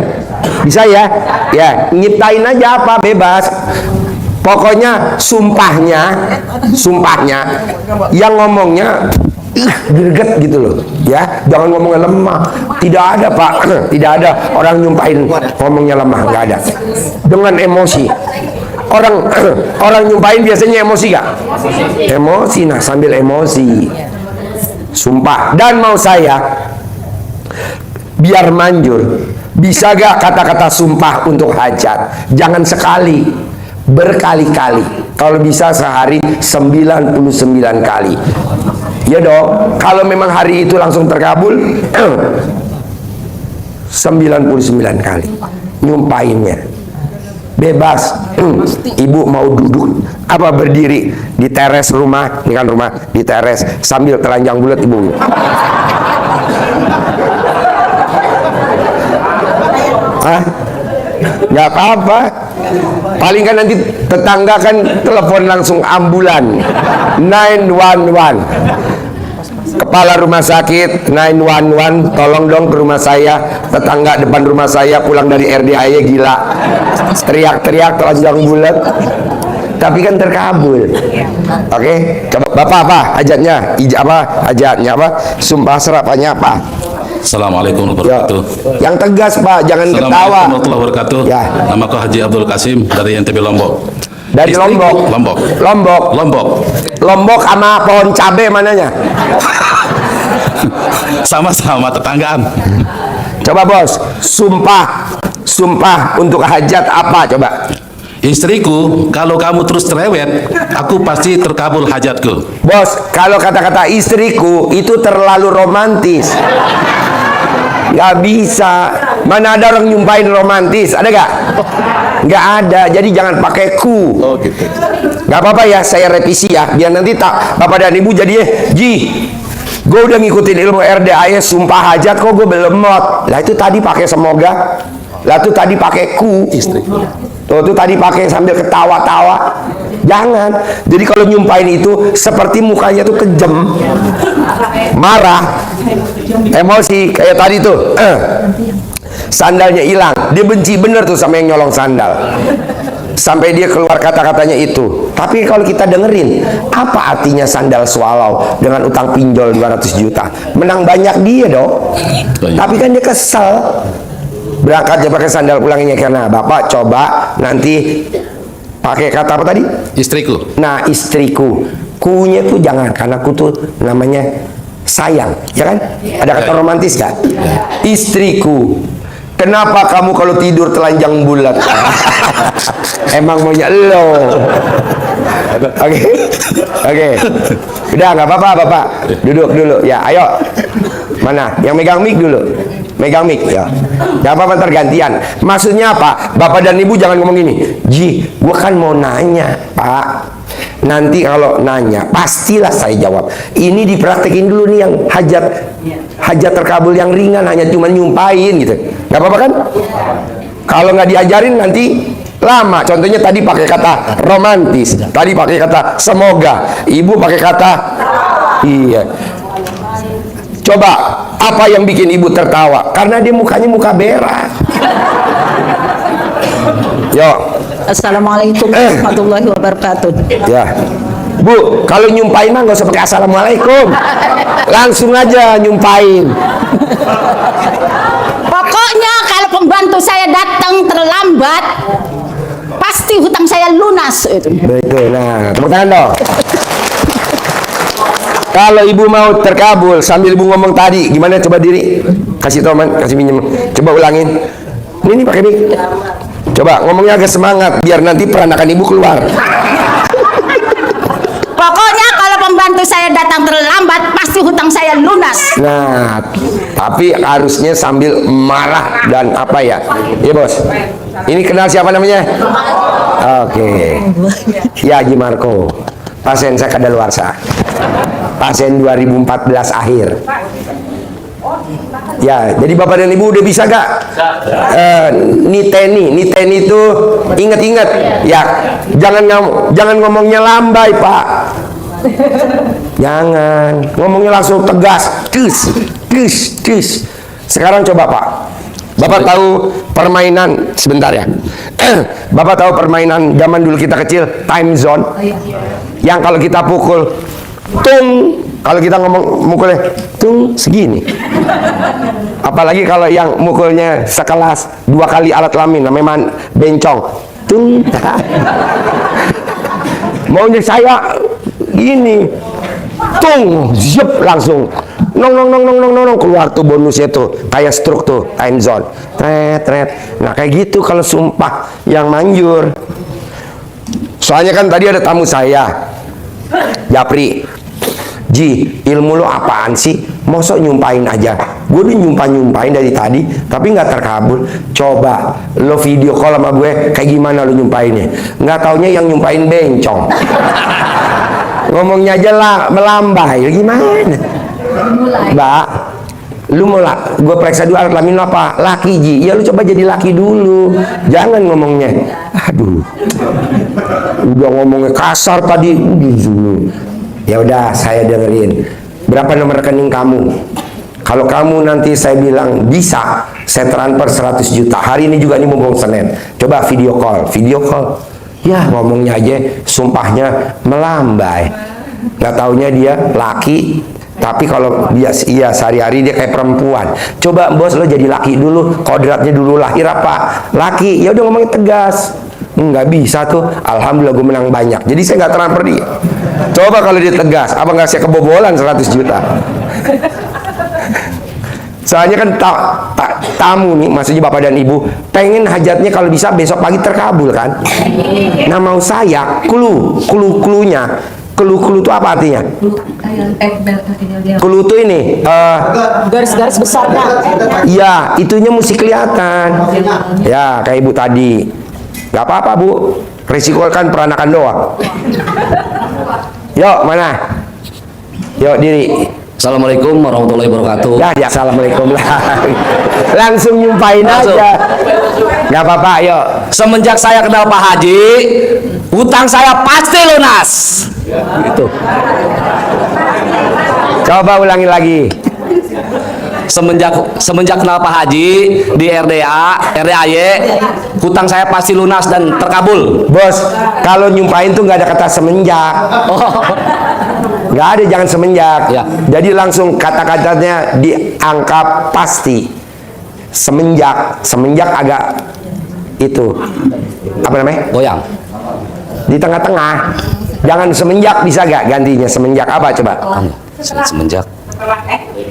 Bisa ya? Ya, nyiptain aja apa, bebas. Pokoknya sumpahnya yang ngomongnya greget gitu loh, ya. Jangan ngomongnya lemah. Tidak ada Pak, tidak ada orang nyumpahin ngomongnya lemah, nggak ada. Dengan emosi. Orang nyumpahin biasanya emosi gak? Emosi, nah sambil emosi. Sumpah. Dan mau saya biar manjur, bisa gak kata-kata sumpah untuk hajat? Jangan sekali, berkali-kali. Kalau bisa sehari 99 kali. Ya dong, kalau memang hari itu langsung terkabul 99 kali nyumpahinnya. Bebas. Ibu mau duduk apa berdiri di teres rumah, ini kan rumah di teres, sambil telanjang bulat ibu. Hah? Nggak apa-apa. Paling kan nanti tetangga kan telepon langsung ambulan 911. Kepala rumah sakit 911, tolong dong ke rumah saya. Tetangga depan rumah saya pulang dari RDAY gila. Teriak-teriak telanjang bulat. Tapi kan terkabul. Oke, coba Bapak apa hajatnya? Hajatnya apa? Sumpah serapannya apa? Assalamualaikum Ya. warahmatullahi wabarakatuh. Yang tegas Pak, jangan ketawa. Assalamualaikum warahmatullahi wabarakatuh. Ya. Nama aku Haji Abdul Kasim dari NTB Lombok. Dari Istriku- Lombok. Lombok. Lombok. Lombok. Lombok sama pohon cabe mananya? Sama-sama tetanggaan. Coba bos, sumpah untuk hajat apa coba? Istriku, kalau kamu terus cerewet, aku pasti terkabul hajatku. Bos, kalau kata-kata istriku itu terlalu romantis. Gak bisa. Mana ada orang nyumpahin romantis? Ada gak? Gak ada. Jadi jangan pakai ku. Oh gitu. Gak apa-apa ya, saya revisi ya. Biar nanti tak bapak dan ibu jadinya, gue udah ngikutin ilmu RDAS sumpah hajat kok gue belum mod. Lah itu tadi pakai semoga. Lah itu tadi pakai ku. Tuh itu tadi pakai sambil ketawa-tawa. Jangan. Jadi kalau nyumpahin itu seperti mukanya tuh kejam, marah, emosi kayak tadi tuh. Sandalnya hilang, dia benci bener tuh sama yang nyolong sandal. Sampai dia keluar kata-katanya itu. Tapi kalau kita dengerin, apa artinya sandal swallow dengan utang pinjol 200 juta? Menang banyak dia dong. Tapi kan dia kesel. Berangkat aja pakai sandal pulangnya karena bapak coba nanti pakai kata apa tadi? Istriku. Nah istriku, kunya tuh jangan karena ku tuh namanya sayang, ya kan? Ada kata romantis kan? Istriku, kenapa kamu kalau tidur telanjang bulat? Emang maunya lo? Oke, udah nggak apa-apa bapak, duduk dulu ya, ayo. Mana? Yang megang mic dulu. Megang mic ya. Gak apa-apa tergantian. Maksudnya apa? Bapak dan ibu jangan ngomong gini. Gua kan mau nanya, Pak. Nanti kalau nanya, pastilah saya jawab. Ini dipraktekin dulu nih yang hajat terkabul yang ringan, hanya cuma nyumpahin gitu. Gak apa-apa kan? Kalau nggak diajarin nanti lama. Contohnya tadi pakai kata romantis, tadi pakai kata semoga, ibu pakai kata iya. Coba apa yang bikin ibu tertawa? Karena dia mukanya muka berak. Yo. Assalamualaikum warahmatullahi wabarakatuh. Ya. Bu, kalau nyumpain mah nggak usah pakai assalamualaikum. Langsung aja nyumpain. Pokoknya kalau pembantu saya datang terlambat, pasti hutang saya lunas itu. Betul. Nah, tepuk tangan dong. Kalau ibu mau terkabul sambil ibu ngomong tadi, gimana coba diri? Kasih tau man, kasih minjem. Coba ulangin. Ini pakai mic. Coba ngomongnya agak semangat biar nanti peranakan ibu keluar. Pokoknya kalau pembantu saya datang terlambat, pasti hutang saya lunas. Nah, tapi harusnya sambil marah dan apa ya? Iya bos. Ini kenal siapa namanya? Oke. Ya Haji Marco. Pasien saya kadaluarsa. Pasien 2014 akhir. Ya, jadi bapak dan ibu udah bisa gak? Niteni itu ingat-ingat ya. Jangan ngomongnya lambai pak. Jangan ngomongnya langsung tegas. Tus. Sekarang coba pak. Bapak tahu permainan sebentar ya. Bapak tahu permainan zaman dulu kita kecil time zone. Yang kalau kita pukul tung, kalau kita ngomong mukulnya tung segini. Apalagi kalau yang mukulnya sekelas 2 kali alat kelamin namanya bencong. Tung. Maunya saya gini. Tung, zip langsung. Nong keluar tuh bonusnya tuh kayak stroke tuh time zone. Tret. Nah kayak gitu kalau sumpah yang manjur. Soalnya kan tadi ada tamu saya. Japri, ilmu lo apaan sih? Mosok nyumpain aja. Gue udah nyumpain dari tadi, tapi nggak terkabul. Coba lo video call sama gue, kayak gimana lo nyumpainnya? Nggak taunya yang nyumpain bencong. Ngomongnya aja lah melambai. Gimana? Mbak, lu mau gue periksa dulu alat kelamin lo apa? Laki ya lu coba jadi laki dulu. Jangan ngomongnya. Aduh. Udah ngomongnya kasar tadi. Ya udah saya dengerin. Berapa nomor rekening kamu? Kalau kamu nanti saya bilang bisa, saya transfer 100 juta. Hari ini juga nih mumpung Senin. Coba video call. Ya ngomongnya aja sumpahnya melambai. Nggak taunya dia laki Tapi kalau dia iya sehari-hari dia kayak perempuan. Coba bos lo jadi laki dulu, kodratnya dulu lahir apa? Laki, ya udah ngomongnya tegas. Nggak bisa tuh. Alhamdulillah gue menang banyak. Jadi saya nggak transfer dia. Coba kalau dia tegas, apa nggak saya kebobolan 100 juta? Soalnya kan tamu nih, maksudnya bapak dan ibu pengen hajatnya kalau bisa besok pagi terkabul kan. Nah mau saya clue-nya itu apa artinya? Clue itu ini Garis-garis besarnya. ya itunya mesti kelihatan ya kayak ibu tadi. Gak apa-apa bu, resikokan peranakan doang. Yuk mana? Yuk diri. Assalamualaikum warahmatullahi wabarakatuh. Ya assalamualaikum lah. Langsung nyumpain Langsung. aja. Gak apa-apa, yuk. Semenjak saya kenal Pak Haji, hutang saya pasti lunas. Gitu. Coba ulangi lagi. Semenjak kenal Pak Haji di RDAY, hutang saya pasti lunas dan terkabul. Bos, kalau nyumpain tuh nggak ada kata semenjak. Nggak ada, jangan semenjak. Ya. Jadi langsung kata-katanya diangkat pasti. Semenjak agak itu apa namanya? Goyang. Di tengah-tengah. Jangan semenjak, bisa gak gantinya semenjak apa coba? Semenjak.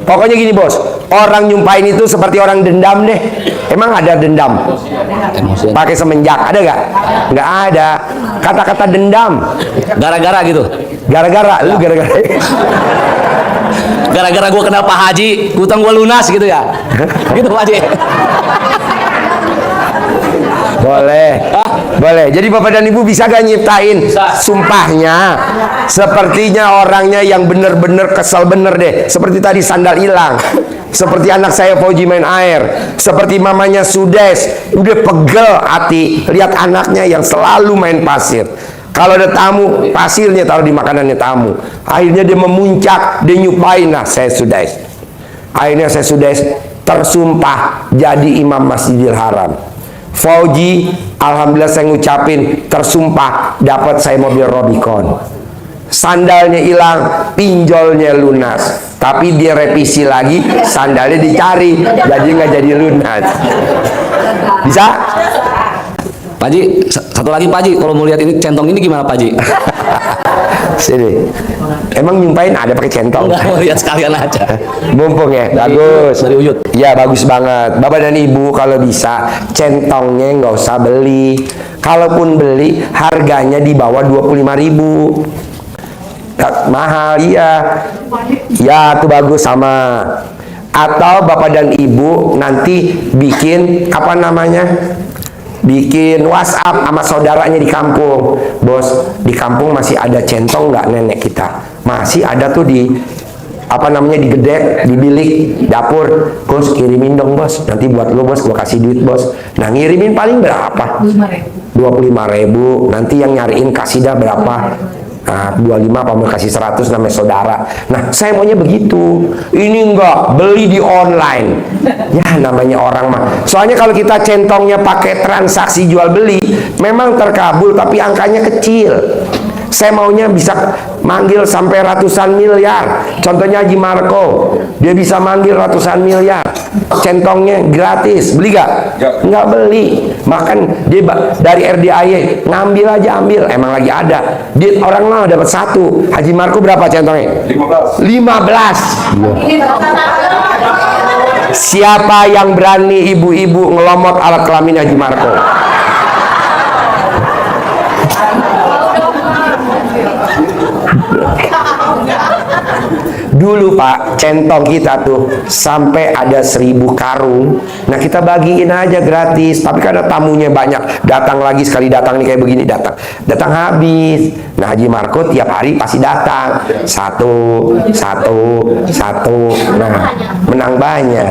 Pokoknya gini bos, orang nyumpain itu seperti orang dendam deh. Emang ada dendam? Emosi. Pakai semenjak, ada gak? Nggak ada. Kata-kata dendam. Gara-gara gitu. Gara-gara, lu gara-gara. Gara-gara gue kenal Pak Haji, hutang gue lunas gitu ya. Gitu Pak Haji. Boleh. Boleh. Jadi bapak dan ibu bisa gak nyiptain sumpahnya? Sepertinya orangnya yang bener-bener kesel bener deh. Seperti tadi sandal hilang. Seperti anak saya Fauji main air. Seperti mamanya Sudes. Udah pegel hati lihat anaknya yang selalu main pasir. Kalau ada tamu, pasirnya taruh di makanannya tamu. Akhirnya dia memuncak, dia nyumpain. Nah, saya Sudes. Akhirnya saya Sudes tersumpah jadi imam Masjidil Haram. Fauji, alhamdulillah saya ngucapin tersumpah dapat saya mobil Robicon. Sandalnya hilang, pinjolnya lunas. Tapi dia revisi lagi, sandalnya dicari, jadi nggak jadi lunas. Bisa? Pak Haji, satu lagi Pak Haji, kalau mau lihat ini centong ini gimana Pak Haji? Sini. Emang nyumpain ada pakai centong? Enggak, mau lihat sekalian aja. Mumpung ya, bagus. Dari Uyut. Ya bagus banget. Bapak dan ibu kalau bisa centongnya nggak usah beli. Kalaupun beli harganya di bawah 25.000. Mahal iya. Ya itu bagus sama. Atau bapak dan ibu nanti bikin apa namanya? Bikin WhatsApp sama saudaranya di kampung. Bos, di kampung masih ada centong nggak nenek kita? Masih ada tuh di apa namanya di gede, di bilik dapur. Bos kirimin dong bos, nanti buat lo bos, gua kasih duit bos. Nah ngirimin paling berapa? 25.000. Nanti yang nyariin kasih dah berapa? Nah, 25 apa mau kasih 100 namanya saudara. Nah saya maunya begitu. Ini enggak, beli di online. Ya namanya orang mah. Soalnya kalau kita centongnya pakai transaksi jual beli, memang terkabul tapi angkanya kecil. Saya maunya bisa manggil sampai ratusan miliar. Contohnya Haji Marco, dia bisa manggil ratusan miliar. Centongnya gratis, beli gak? Nggak beli. Makan dia dari RDAY ngambil aja ambil. Emang lagi ada. Dia orang lah dapat satu. Haji Marco berapa centongnya? 15. Siapa yang berani ibu-ibu ngelomot alat kelamin Haji Marco? Dulu Pak, centong kita tuh sampai ada 1000 karung. Nah kita bagiin aja gratis. Tapi karena tamunya banyak, datang lagi sekali datang nih kayak begini datang habis. Nah Haji Marco tiap hari pasti datang satu. Nah menang banyak.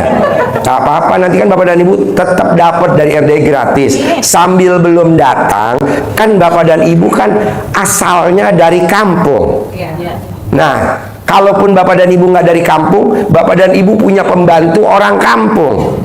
Tak apa-apa nanti kan bapak dan ibu tetap dapat dari RDAY gratis. Sambil belum datang kan bapak dan ibu kan asalnya dari kampung. Nah kalaupun bapak dan ibu nggak dari kampung, bapak dan ibu punya pembantu orang kampung.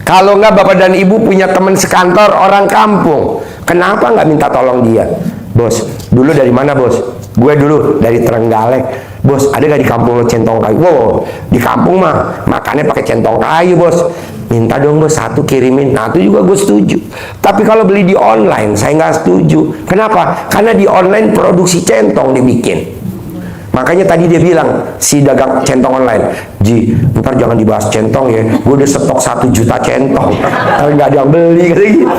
Kalau nggak bapak dan ibu punya teman sekantor orang kampung. Kenapa nggak minta tolong dia? Bos, dulu dari mana bos? Gue dulu dari Trenggalek, bos, ada gak di kampung lo centong kayu? Wow, di kampung mah makannya pakai centong kayu, bos. Minta dong bos satu kirimin. Nah itu juga gue setuju. Tapi kalau beli di online, saya nggak setuju. Kenapa? Karena di online produksi centong dibikin. Makanya tadi dia bilang, si dagang centong online, Ji, ntar jangan dibahas centong ya, gue udah stok 1 juta centong, tapi nggak ada yang beli, kata gitu.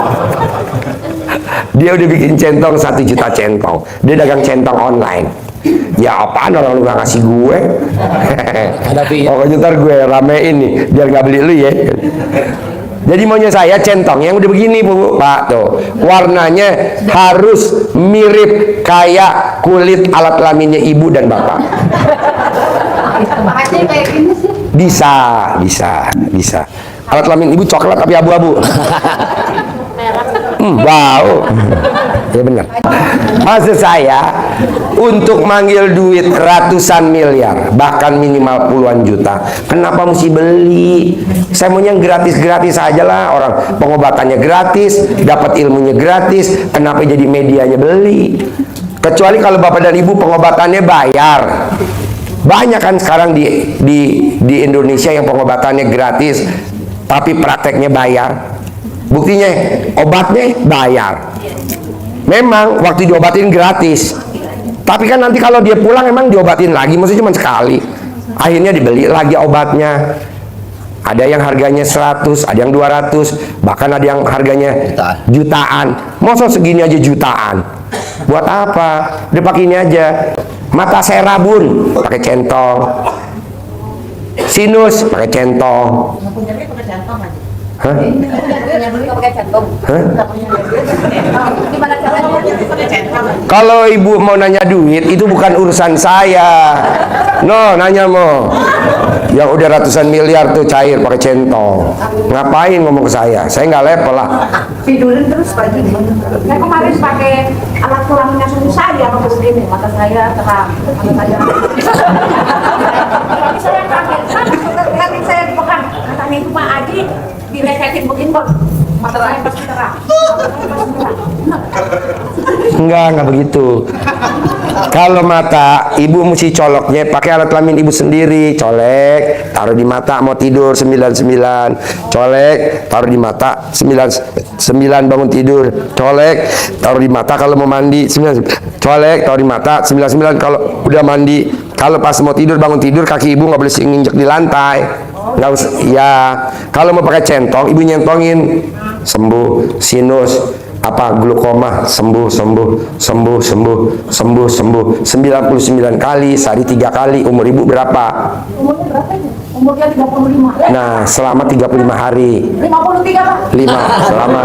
Dia udah bikin centong 1 juta centong, dia dagang centong online. Ya apaan orang lu gak ngasih gue? Pokoknya ntar gue ramein nih, biar gak beli lu ya. Jadi maunya saya centong yang udah begini bu, Pak, tuh warnanya harus mirip kayak kulit alat kelaminnya ibu dan bapak. Bisa. Alat kelamin ibu coklat tapi abu-abu. Wow. Ya benar. Maksud saya, untuk manggil duit ratusan miliar, bahkan minimal puluhan juta, kenapa mesti beli? Saya maunya gratis-gratis aja lah. Orang pengobatannya gratis, dapat ilmunya gratis, kenapa jadi medianya beli? Kecuali kalau bapak dan ibu pengobatannya bayar. Banyak kan sekarang di Indonesia yang pengobatannya gratis, tapi prakteknya bayar. Buktinya obatnya bayar. Memang waktu diobatin gratis, tapi kan nanti kalau dia pulang emang diobatin lagi, maksudnya cuma sekali. Akhirnya dibeli lagi obatnya. Ada yang harganya 100, ada yang 200, bahkan ada yang harganya jutaan. Masa segini aja jutaan? Buat apa? Udah pakai ini aja. Mata saya rabun, pakai centong. Sinus, pakai centong. Hah? Kalau ibu mau nanya duit, itu bukan urusan saya. No, nanya mau. Yang udah ratusan miliar tuh cair pakai centong. Ngapain ngomong ke saya? Saya nggak level lah. Tidurin terus pagi. Saya kemarin pakai alat kelaminnya suami saya, bagus begini, mata saya terang, mata saya. Saya kaget, kan saya dipegang, katanya itu Pak Aji dilesetin begini kok, mata saya pasti terang. Enggak begitu. Kalau mata, ibu mesti coloknya pakai alat kelamin ibu sendiri. Colek, taruh di mata, mau tidur 99. Colek, taruh di mata 99, bangun tidur. Colek, taruh di mata kalau mau mandi 99. Colek, taruh di mata 99 kalau udah mandi. Kalau pas mau tidur, bangun tidur, kaki ibu nggak boleh nginjek di lantai. Nggak usah. Ya, kalau mau pakai centong, ibu nyentongin, sembuh. Sinus, apa glukoma, sembuh 99 kali, sehari 3 kali. Umur ibu berapa? Umurnya berapa ya? Umurnya 35. Nah, selama 35 hari. 53 Pak. 5 selama.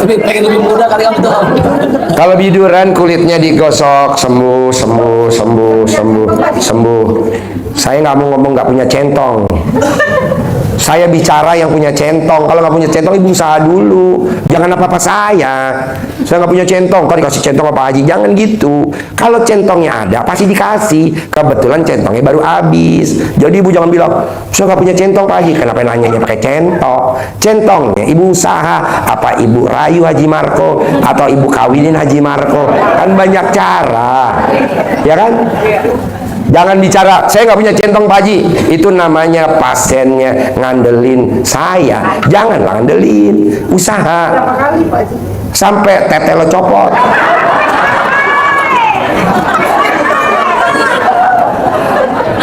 Pengen lebih muda kali kamu tuh. Kalau biduran kulitnya digosok, sembuh. Saya nggak mau ngomong nggak punya centong. Saya bicara yang punya centong. Kalau nggak punya centong, ibu usaha dulu. Jangan apa-apa saya nggak punya centong. Kalau dikasih centong apa Haji, jangan gitu. Kalau centongnya ada, pasti dikasih. Kebetulan centongnya baru habis. Jadi ibu jangan bilang, saya nggak punya centong Pak Haji. Kenapa nanyanya pakai centong? Centongnya ibu usaha. Apa ibu rayu Haji Marco atau ibu kawinin Haji Marco? Kan banyak cara, ya kan? Jangan bicara, saya nggak punya centong Pak Haji. Itu namanya pasiennya ngandelin saya. Janganlah ngandelin, usaha. Berapa kali Pak Haji? Sampai tete lo copot.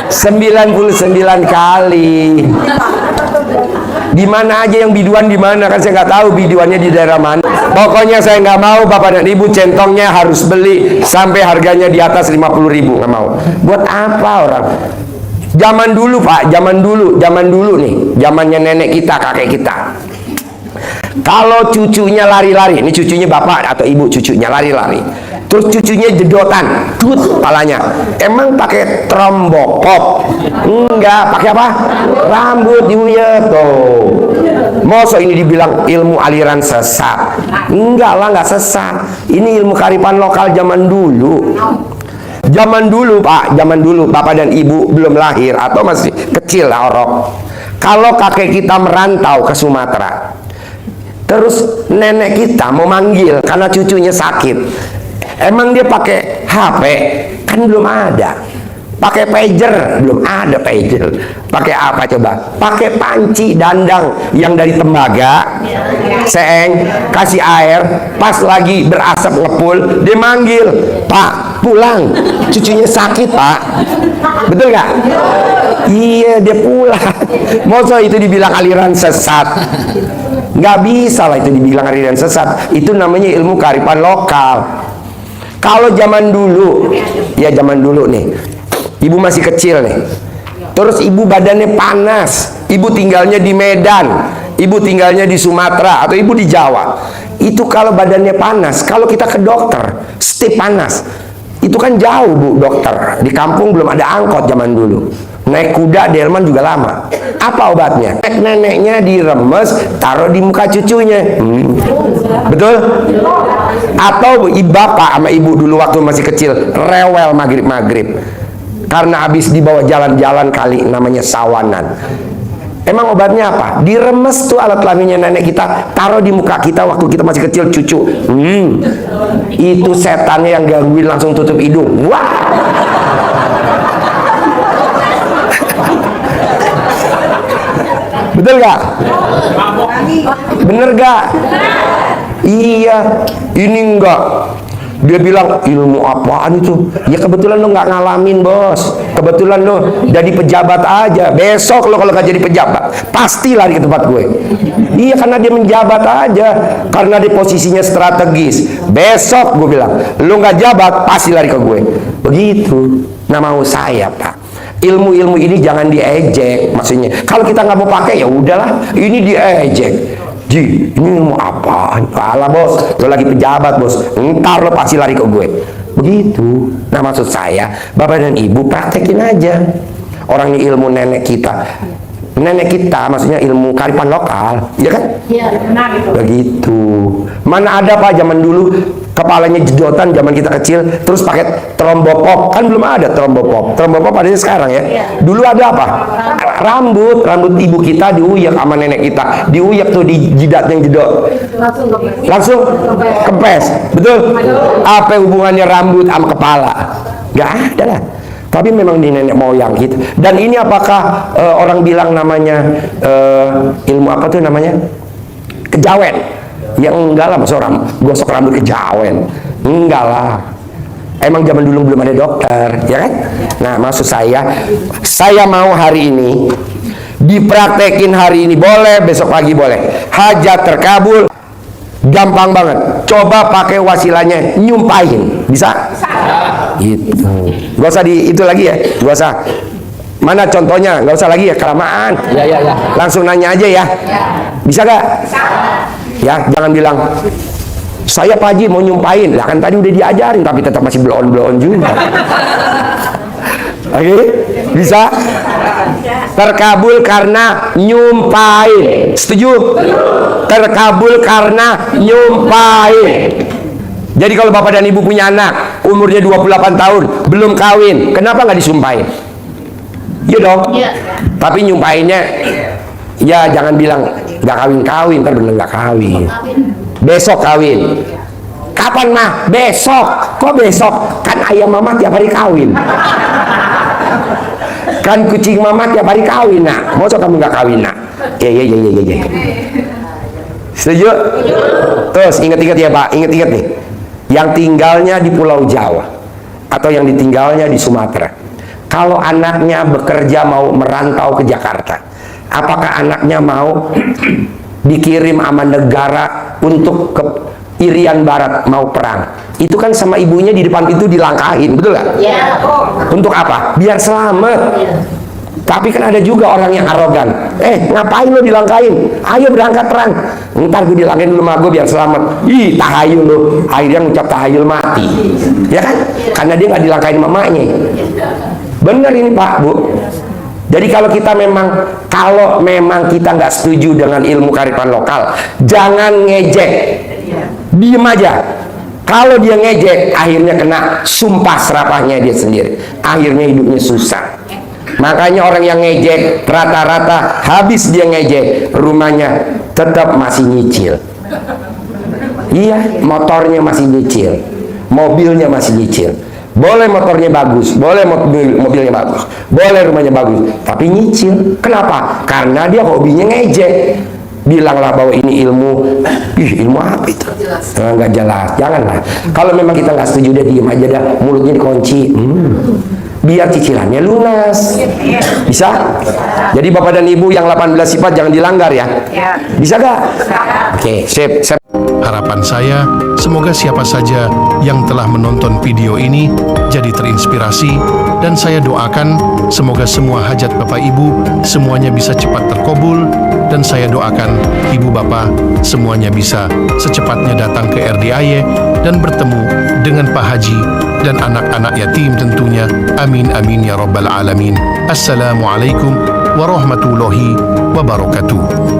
...99 kali. Di mana aja yang biduan di mana, kan saya nggak tahu biduannya di daerah mana. Pokoknya saya nggak mau bapak dan ibu centongnya harus beli sampai harganya di atas 50.000, nggak mau. Buat apa orang? Zaman dulu Pak, zaman dulu nih, zamannya nenek kita, kakek kita. Kalau cucunya lari-lari, ini cucunya bapak atau ibu, cucunya lari-lari, terus cucunya jedotan, tut palanya. Emang pakai trombokop? Enggak, pakai apa? Rambut diuyep tuh. Masa ini dibilang ilmu aliran sesat? Enggak lah, enggak sesat. Ini ilmu kearifan lokal zaman dulu. Zaman dulu Pak, zaman dulu bapak dan ibu belum lahir atau masih kecil lah orang. Kalau kakek kita merantau ke Sumatera, Terus nenek kita mau manggil karena cucunya sakit. Emang dia pakai HP? Kan belum ada. Pakai pager? Belum ada pager. Pakai apa coba? Pakai panci dandang yang dari tembaga, seeng, kasih air, pas lagi berasap ngepul, dia manggil, "Pak, pulang, cucunya sakit, Pak." Betul nggak? Iya, dia pulang. Masa itu dibilang aliran sesat? Nggak bisa lah itu dibilang aliran sesat. Itu namanya ilmu kearifan lokal. Kalau zaman dulu, ya zaman dulu nih, ibu masih kecil nih, terus ibu badannya panas, ibu tinggalnya di Medan, ibu tinggalnya di Sumatera, atau ibu di Jawa. Itu kalau badannya panas, kalau kita ke dokter, step panas, itu kan jauh bu dokter. Di kampung belum ada angkot zaman dulu. Naik kuda delman juga lama. Apa obatnya? Neneknya diremes, taruh di muka cucunya. Betul? Atau bapak sama ibu dulu waktu masih kecil rewel maghrib karena habis dibawa jalan-jalan kali, namanya sawanan. Emang obatnya apa? Diremes tuh alat kelaminnya nenek kita, taruh di muka kita waktu kita masih kecil, cucu. Itu setannya yang gangguin langsung tutup hidung. Wah. Betul gak? Bener gak? Iya. Ini enggak. Dia bilang, ilmu apaan itu? Ya kebetulan lo nggak ngalamin bos. Kebetulan lo jadi pejabat aja. Besok lo kalau nggak jadi pejabat pasti lari ke tempat gue. Iya, karena dia menjabat aja, karena di posisinya strategis. Besok gue bilang, lo nggak jabat pasti lari ke gue. Begitu. Nah, mau saya pak, ilmu-ilmu ini jangan diejek. Maksudnya kalau kita nggak mau pakai ya udahlah, ini diejek. Ji, ini ilmu apa? Alah bos, lo lagi pejabat bos, ntar lo pasti lari ke gue. Begitu. Nah maksud saya, bapak dan ibu praktekin aja. Orang ini ilmu nenek kita. Nenek kita maksudnya ilmu kearifan lokal, ya kan? Iya, benar itu. Begitu. Mana ada pak zaman dulu kepalanya jedotan zaman kita kecil, terus pakai trombopop, kan belum ada trombopop. Trombopop adanya sekarang ya. Dulu ada apa? Rambut ibu kita diuyak sama nenek kita, diuyak tuh di jidatnya jedot. Langsung kempes, betul? Apa hubungannya rambut sama kepala? Gak ada lah. Tapi memang di nenek moyang gitu. Dan ini apakah orang bilang namanya ilmu apa tuh namanya? Kejawen. Ya enggak lah, masa orang gosok rambut kejawen. Enggak lah. Emang zaman dulu belum ada dokter, ya kan? Nah, maksud saya mau hari ini dipraktekin hari ini boleh, besok pagi boleh. Hajat terkabul. Gampang banget. Coba pakai wasilahnya nyumpahin. Bisa? Gitu. Gak usah di itu lagi ya. Gak usah. Mana contohnya? Gak usah lagi ya, kelamaan. Ya. Langsung nanya aja ya. Bisa gak? Ya, jangan bilang saya Pak Haji mau nyumpahin. Lah kan tadi udah diajarin tapi tetap masih belon-belon juga. Oke? Bisa? Terkabul karena nyumpahin. Setuju? Terkabul karena nyumpahin. Jadi kalau bapak dan ibu punya anak umurnya 28 tahun belum kawin, kenapa nggak disumpahin? Iya dong. Tapi nyumpahinnya ya jangan bilang nggak kawin, ntar bener nggak kawin. Besok kawin. Kapan mah? Besok. Kok besok? Kan ayam mama tiap hari kawin. Kan kucing mama tiap hari kawin nak. Masa kamu nggak kawin nak? Ya. Setuju? Terus ingat-ingat ya pak, ingat-ingat nih. Yang tinggalnya di Pulau Jawa atau yang ditinggalnya di Sumatera. Kalau anaknya bekerja mau merantau ke Jakarta, apakah anaknya mau dikirim sama negara untuk ke Irian Barat mau perang? Itu kan sama ibunya di depan itu dilangkahin, betul nggak? Iya. Untuk apa? Biar selamat. Tapi kan ada juga orang yang arogan. Ngapain lo dilangkain? Ayo berangkat perang. Ntar gue dilangkain dulu sama gue biar selamat. Ih, tahayul lo. Akhirnya ngucap tahayul mati. Ya kan? Karena dia nggak dilangkain mamanya. Bener ini Pak, Bu. Jadi kalau memang kita nggak setuju dengan ilmu kearifan lokal, jangan ngejek. Diem aja. Kalau dia ngejek, akhirnya kena sumpah serapahnya dia sendiri. Akhirnya hidupnya susah. Makanya orang yang ngejek rata-rata habis dia ngejek, rumahnya tetap masih nyicil. Iya, motornya masih nyicil, mobilnya masih nyicil. Boleh motornya bagus, boleh mobilnya bagus, boleh rumahnya bagus, tapi nyicil. Kenapa? Karena dia hobinya ngejek. Bilanglah bahwa ini ilmu. Ilmu apa itu? Nggak jelas. Janganlah. Kalau memang kita nggak setuju, dia diem aja dah, mulutnya dikunci. Biar cicilannya lunas. Bisa? Jadi Bapak dan Ibu yang 18 sifat jangan dilanggar ya. Bisa gak? Oke, sip. Harapan saya, semoga siapa saja yang telah menonton video ini jadi terinspirasi, dan saya doakan semoga semua hajat Bapak Ibu semuanya bisa cepat terkabul, dan saya doakan Ibu Bapak semuanya bisa secepatnya datang ke RDAY dan bertemu dengan Pak Haji dan anak-anak yatim tentunya. Amin amin ya rabbal alamin. Assalamualaikum warahmatullahi wabarakatuh.